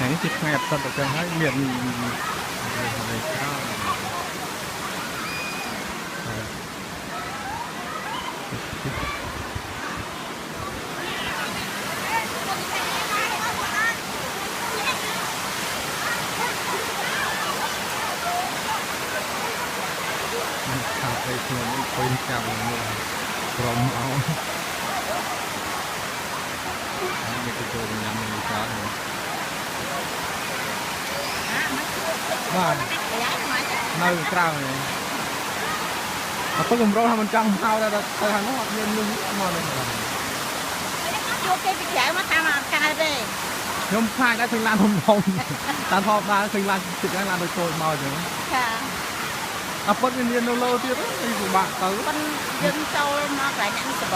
នេះជាថ្ងៃអាទិត្យទៅចឹងហើយមានខាងទៅខ្ញុំអង្គុយចាប់មួយក្រុមអោនេះទៅចូលញ៉ាំនឹងចាបាទនៅក្រៅនេះអត់ទៅកម្រោថាមិនចង់ហៅដល់ទៅខាងនោះអត់មានលុយមកនេះយកគេពីក្រៅមកតាមអាកាយទេខ្ញុំខ្លាចដែរឃើញឡានធំតាមធម្មតាឃើញឡានជិតហ្នឹងឡានដូចចូលមកអញ្ចឹងចាអពុតមាននៅលោទៀតពិបាកទៅប៉ុនយើងចូលមកកន្លែងនេះសប